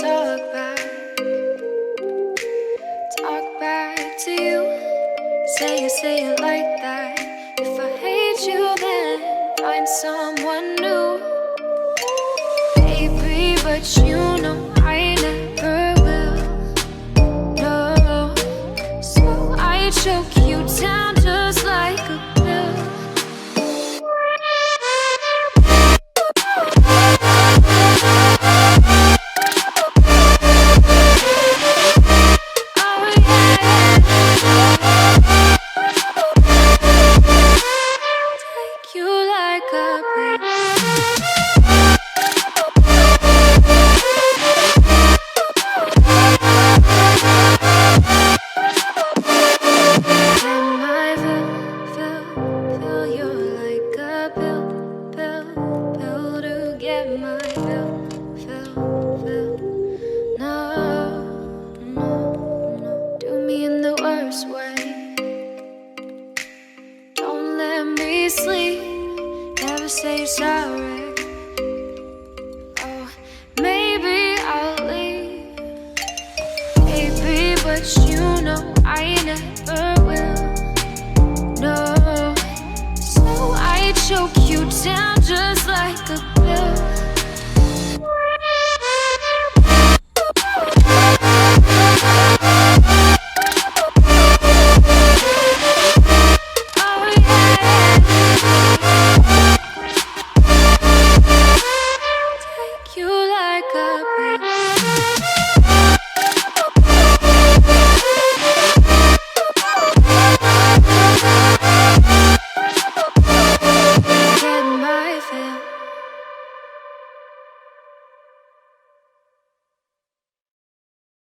talk back to you. Say it like that. If I hate you, then find someone new. Baby, but you know I never will. No, so I choke you down just like a pill. Sleep, never say sorry. Oh, maybe I'll leave, baby, but you know I never will. No, so I choke you down just like a pill. You like a